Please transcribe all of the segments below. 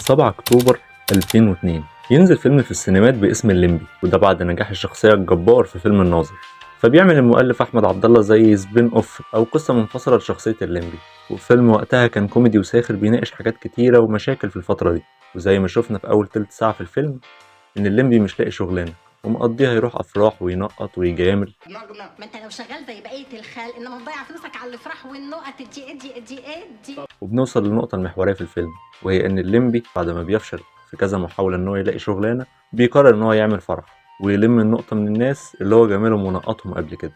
7 أكتوبر 2002 ينزل فيلم في السينمات باسم الليمبي، وده بعد نجاح الشخصية الجبار في فيلم الناظر. فبيعمل المؤلف أحمد عبد الله زي سبين أوف أو قصة منفصلة لشخصية الليمبي، والفيلم وقتها كان كوميدي وساخر بيناقش حاجات كتيرة ومشاكل في الفترة دي. وزي ما شفنا في أول تلت ساعة في الفيلم إن الليمبي مش لاقي شغلانة ومقضيها يروح أفراح وينقط ويجامل. ما انت لو شغال زي بقيه الخال انما مضيع فلوسك على الافراح والنقط دي. وبنوصل للنقطة المحورية في الفيلم، وهي إن الليمبي بعد ما بيفشل في كذا محاولة إن هو يلاقي شغلانة بيقرر إن هو يعمل فرح ويلم النقطة من الناس اللي هو جاملهم ونقطهم قبل كده،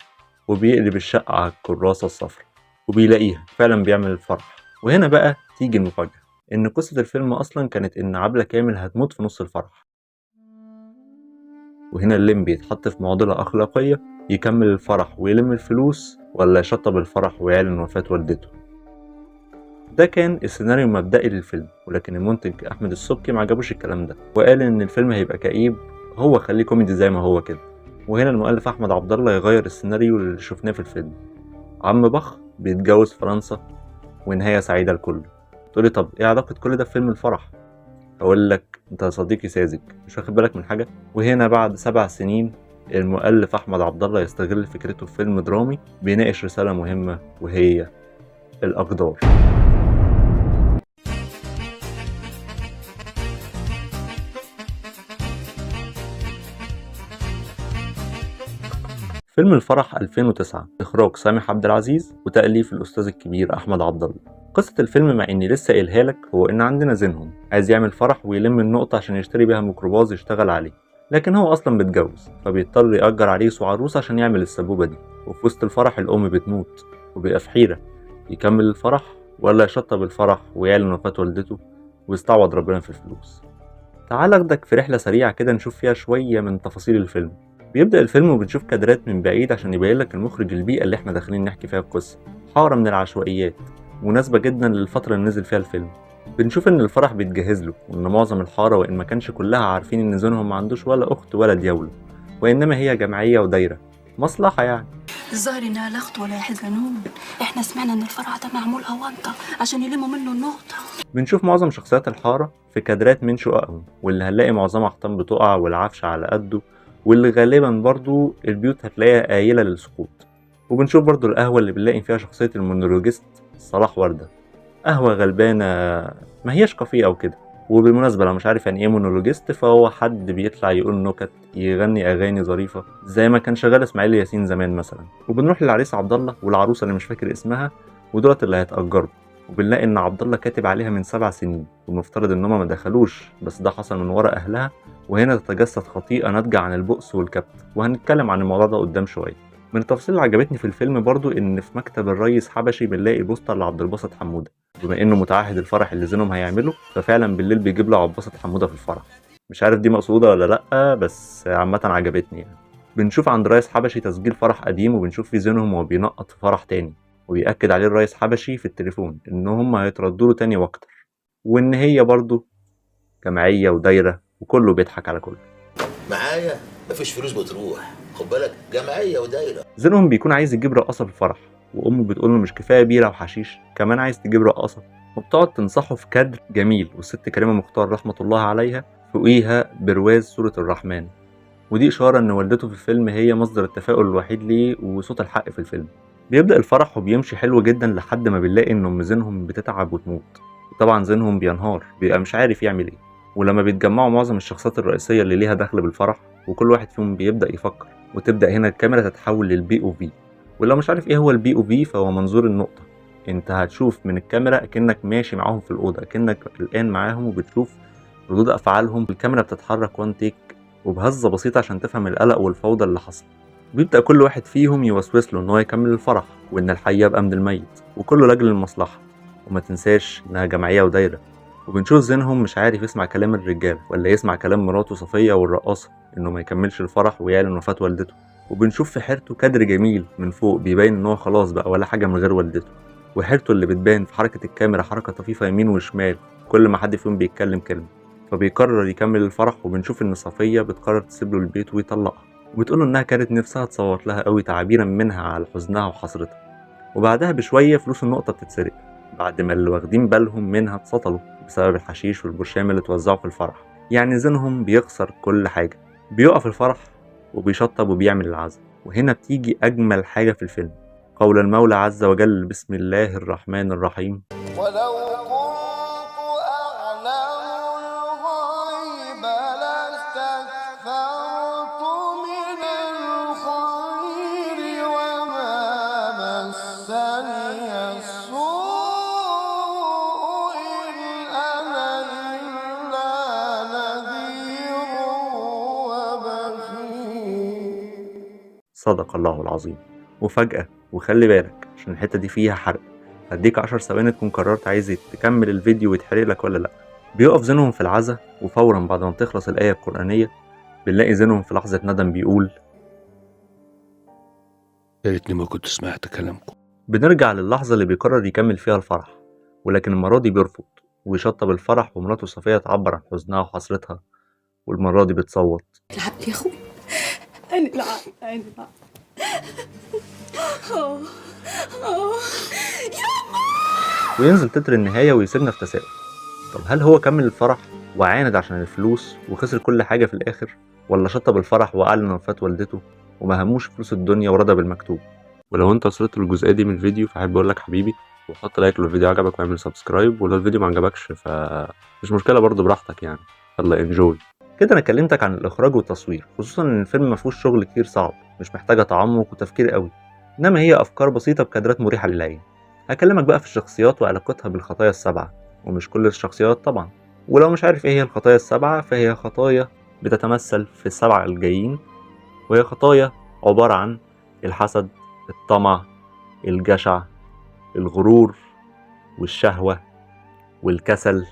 وبيقلب الشقة على الكراسة الصفراء وبيلاقيها فعلا بيعمل الفرح. وهنا بقى تيجي المفاجأة، إن قصة الفيلم أصلا كانت إن عبلة كامل هتموت في نص الفرح. وهنا الليمبي يتحط في معضلة أخلاقية، يكمل الفرح ويلم الفلوس ولا يشطب الفرح ويعلن وفاة والدته. ده كان السيناريو المبدئي للفيلم، ولكن المنتج احمد السبكي ما عجبوش الكلام ده وقال ان الفيلم هيبقى كئيب، هو خليه كوميدي زي ما هو كده. وهنا المؤلف احمد عبد الله يغير السيناريو اللي شفناه في الفيلم. عم بخ بيتجوز فرنسا ونهايه سعيده لكله. تقولي طب ايه علاقه كل ده بفيلم الفرح؟ اقول لك انت يا صديقي ساذج، مش واخد بالك من حاجه. وهنا بعد 7 سنين المؤلف احمد عبد الله يستغل فكرته في فيلم درامي بيناقش رساله مهمه، وهي الاقدار. فيلم الفرح 2009 إخراج سامح عبد العزيز وتأليف الأستاذ الكبير أحمد عبد الله. قصة الفيلم مع إني لسه قايلها لك هو إن عندنا زينهم عايز يعمل فرح ويلم النقطة عشان يشتري بيها ميكروباص يشتغل عليه، لكن هو أصلا بيتجوز فبيضطر يأجر عريس وعروس عشان يعمل السبوبة دي. وفي وسط الفرح الأم بتموت وبيبقى في حيرة، يكمل الفرح ولا يشطب الفرح ويعلن وفاة والدته ويستعوض ربنا في الفلوس. تعال أخدك في رحلة سريعة كده نشوف فيها شوية من تفاصيل الفيلم. بيبدأ الفيلم وبنشوف كادرات من بعيد عشان يبين لك المخرج البيئة اللي احنا داخلين نحكي فيها القصة، حارة من العشوائيات مناسبة جدا للفترة اللي نزل فيها الفيلم. بنشوف ان الفرح بيتجهز له، وان معظم الحارة وان ما كانش كلها عارفين ان زينهم ما عندوش ولا اخت ولا دياوله، وانما هي جمعية ودايرة مصلحة يعني. الظاهر انها لا اخت ولا حزنون، احنا سمعنا ان الفرع ده معمول اونطه عشان يلموا منه النقطه. بنشوف معظم شخصيات الحارة في كادرات من شققهم، واللي هنلاقي معظمها حيطان بتقع والعفش على قده، واللي غالبا برضو البيوت هتلاقيها قايلة للسقوط. وبنشوف برضو القهوة اللي بنلاقي فيها شخصية المونولوجيست صلاح وردة، قهوة غلبانة ما هياش كافيه أو كده. وبالمناسبة لو مش عارف يعني ايه مونولوجيست، فهو حد بيطلع يقول نكت يغني أغاني ظريفة زي ما كان شغال إسماعيل ياسين زمان مثلا. وبنروح للعريس عبد الله والعروسة اللي مش فاكر اسمها، ودولت اللي هيتأجروا. وبنلاقي ان عبد الله كاتب عليها من 7 سنين، والمفترض ان هما ما دخلوش، بس ده حصل من ورا اهلها. وهنا تتجسد خطيئة ناتجة عن البؤس والكبت، وهنتكلم عن الموضوع ده قدام شوية. من التفاصيل اللي عجبتني في الفيلم برضو ان في مكتب الريس حبشي بنلاقي بوستر لعبد الباسط حمودة، بما انه متعهد الفرح اللي زينهم هيعمله، ففعلا بالليل بيجيب له عبد الباسط حمودة في الفرح. مش عارف دي مقصودة ولا لأ، بس عامة عجبتني يعني. بنشوف عند ريس حبشي تسجيل فرح قديم، وبنشوف فيه زينهم وهو بينقط في فرح تاني، وبيأكد عليه الرئيس حبشي في التليفون إن هم هيتردوا له تاني وأكتر، وإن هي برضه جمعية ودايرة وكله بيضحك على كله. معايا مفيش فلوس بتروح، خد بالك جمعية ودايرة. زينهم بيكون عايز يجيب رقاصة في الفرح، وأمه بتقوله مش كفاية بيرة وحشيش، كمان عايز تجيب رقاصة، وبتقعد تنصحه في كادر جميل. والست كريمة مختار رحمة الله عليها فوقيها برواز سورة الرحمن، ودي إشارة إن والدته في الفيلم هي مصدر التفاؤل الوحيد ليه وصوت الحق في الفيلم. بيبدأ الفرح وبيمشي حلو جدا لحد ما بنلاقي إن أم زينهم بتتعب وتموت، وطبعا زينهم بينهار بيبقى مش عارف يعمل إيه. ولما بيتجمعوا معظم الشخصيات الرئيسية اللي ليها دخل بالفرح، وكل واحد فيهم بيبدأ يفكر، وتبدأ هنا الكاميرا تتحول للبي او في. ولو مش عارف إيه هو البي او في، فهو منظور النقطة. أنت هتشوف من الكاميرا أكنك ماشي معاهم في الأوضة، أكنك الآن معاهم وبتشوف ردود أفعالهم. الكاميرا بتتحرك وان تيك وبهزة بسيطة عشان تفهم القلق والفوضى اللي حصل. بيبدأ كل واحد فيهم يوسوس له إن هو يكمل الفرح، وإن الحي يبقى من الميت، وكله لأجل المصلحة. وما تنساش إنها جمعية ودايرة. وبنشوف زينهم مش عارف يسمع كلام الرجالة ولا يسمع كلام مراته صفية والرقاصة إنه ما يكملش الفرح ويعلن وفاة والدته. وبنشوف في حيرته كادر جميل من فوق بيبين إن هو خلاص بقى ولا حاجة من غير والدته، وحيرته اللي بتبان في حركة الكاميرا حركة طفيفة يمين وشمال كل ما حد فيهم بيتكلم كلمة. فبيقرر يكمل الفرح، وبنشوف إن صفية بتقرر تسيب له البيت ويطلقها، وبتقوله إنها كانت نفسها تصوت لها قوي تعبيرا منها على حزنها وحسرتها. وبعدها بشوية فلوس النقطة بتتسرق بعد ما اللي واخدين بالهم منها اتسطلوا، بسبب الحشيش والبرشام اللي اتوزعوا في الفرح. يعني زينهم بيخسر كل حاجة، بيقف الفرح وبيشطب وبيعمل العزا. وهنا بتيجي أجمل حاجة في الفيلم، قول المولى عز وجل: بسم الله الرحمن الرحيم. ولو كنت أعلم الغيب لاستكثرت من الخير وما مسني السوء إن أنا إلا نذير وبشير. صدق الله العظيم. وفجأة، وخلي بالك عشان الحتة دي فيها حرق، هديك 10 ثواني تكون قررت عايز تكمل الفيديو ويتحرق لك ولا لأ. بيقف زينهم في العزا، وفورا بعد ما بتخلص الآية القرآنية بنلاقي زينهم في لحظة ندم بيقول: يا ريتني ما كنت سمعت كلامكم. بنرجع للحظة اللي بيقرر يكمل فيها الفرح، ولكن المرة دي بيرفض ويشطب الفرح، ومراته صفية تعبر عن حزنها وحسرتها، والمرة دي بتصوت: لعبت يا اخوي، انا لعبت وينزل تتر النهاية ويسيبنا في تساؤل. طب هل هو كمل الفرح وعاند عشان الفلوس وخسر كل حاجة في الآخر، ولا شطب الفرح وأعلن وفاة والدته وما هموش فلوس الدنيا ورضى بالمكتوب؟ ولو انت وصلت للجزئية دي من الفيديو فحب اقول لك حبيبي، وحط لايك لو الفيديو عجبك واعمل سبسكرايب، ولو الفيديو ما عجبكش مش مشكلة برضه، براحتك يعني. يلا انجوي. كده انا كلمتك عن الاخراج والتصوير، خصوصا ان الفيلم ما فيهوش شغل كتير صعب، مش محتاجة تعمق وتفكير قوي، انما هي افكار بسيطة بكادرات مريحة للعين. هكلمك بقى في الشخصيات وعلاقتها بالخطايا السبعة، ومش كل الشخصيات طبعا. ولو مش عارف ايه هي الخطايا السبعة، فهي خطايا بتتمثل في السبعة الجايين، وهي خطايا عبارة عن الحسد، الطمع، الجشع، الغرور، والشهوة، والكسل،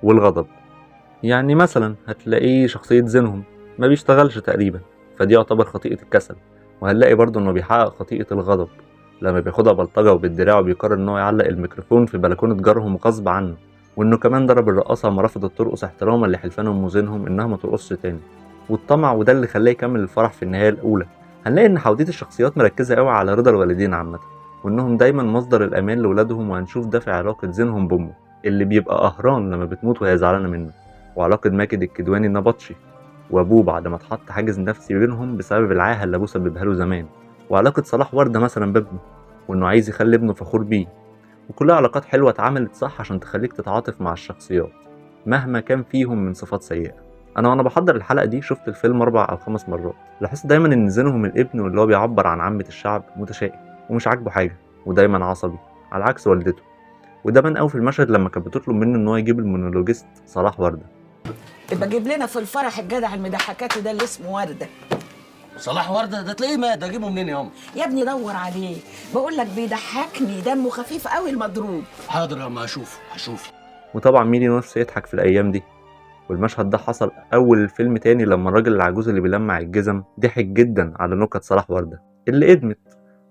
والغضب. يعني مثلا هتلاقيه شخصية زينهم ما بيشتغلش تقريبا، فدي يعتبر خطيئة الكسل. وهنلاقي برضه انه بيحقق خطيئة الغضب لما بياخدها بلطجة وبالدراع وبيقرر انه يعلق الميكروفون في بلكونة جارهم غصب عنه، وانه كمان ضرب الرقاصة لما رفضت ترقص احتراما لحلفانهم وزينهم انها ما ترقصش تاني. والطمع، وده اللي خلاه يكمل الفرح في النهاية الأولى. هنلاقي ان حودية الشخصيات مركزة قوي على رضا الوالدين عامة، وانهم دايما مصدر الامان لولادهم، وهنشوف ده في علاقة زينهم بامه اللي بيبقى قهران لما بتموت وهي زعلانة منه، وعلاقة ماجد الكدواني النبطشي وابوه بعد ما اتحط حاجز نفسي بينهم بسبب العاهة اللي ابوه سببها له زمان، وعلاقة صلاح وردة مثلا بابنه، وانه عايز يخلي ابنه فخور بيه. وكلها علاقات حلوة اتعملت صح عشان تخليك تتعاطف مع الشخصيات مهما كان فيهم من صفات سيئة. انا وانا بحضر الحلقة دي شفت الفيلم 4 أو 5 مرات. لاحظت دايما ان زينهم الابن واللي هو بيعبر عن عامة الشعب متشائم ومش عاجبه حاجة، ودايما عصبي على عكس والدته. وده بان قوي في المشهد لما كانت بتطلب منه ان هو يجيب المونولوجيست صلاح وردة. يبقى جيب لنا في الفرح الجدع المضحكاتي ده اللي اسمه وردة. صلاح وردة ده تلاقيه مات، ده اجيبه منين يا عم؟ يا ابني دور عليه، بقول لك بيضحكني، دمه خفيف قوي المضروب. حاضر لما هشوفه. وطبعا مين نفسه يضحك في الايام دي. والمشهد ده حصل اول الفيلم تاني لما الراجل العجوز اللي بيلمع الجزم ضحك جدا على نكت صلاح وردة اللي ادمت،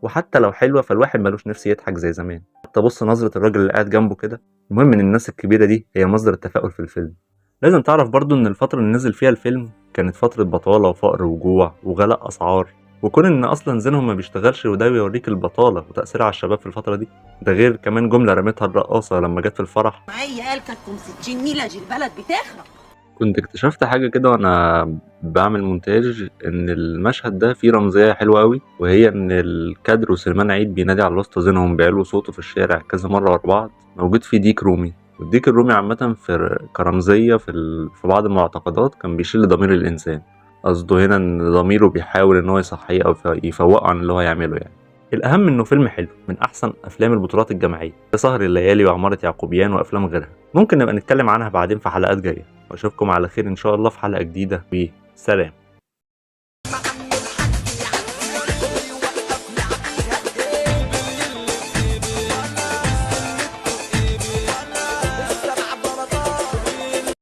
وحتى لو حلوة فالواحد ملوش نفس يضحك زي زمان. حتى بص نظرة الراجل اللي قاعد جنبه كده. المهم ان الناس الكبيرة دي هي مصدر التفاؤل في الفيلم. لازم تعرف برضو ان الفترة اللي نزل فيها الفيلم كانت فترة بطالة وفقر وجوع وغلاء اسعار، وكون ان اصلا زينهم ما بيشتغلش وده بيوريك البطالة وتأثيرها على الشباب في الفترة دي. ده غير كمان جملة رمتها الرقاصة لما جت في الفرح: معايا قال كاتكم 60 ميلة البلد بتخرب. كنت اكتشفت حاجة كده وانا بعمل مونتاج، ان المشهد ده فيه رمزية حلوة قوي، وهي ان الكادر وسليمان عيد بينادي على الوسطى زينهم بيعلوا صوته في الشارع كذا مرة ورا بعض، موجود فيه ديك رومي. والديك الرومي عامة كرمزية في بعض المعتقدات كان بيشيل ضمير الإنسان، قصده هنا ان ضميره بيحاول ان هو يصحيه او يفوقه عن اللي هو يعمله يعني. الأهم إنه فيلم حلو من أحسن أفلام البطولات الجماعية، سهر الليالي وعمارة يعقوبيان وأفلام غيرها. ممكن نبقى نتكلم عنها بعدين في حلقات جاية، وأشوفكم على خير إن شاء الله في حلقة جديدة، وسلام.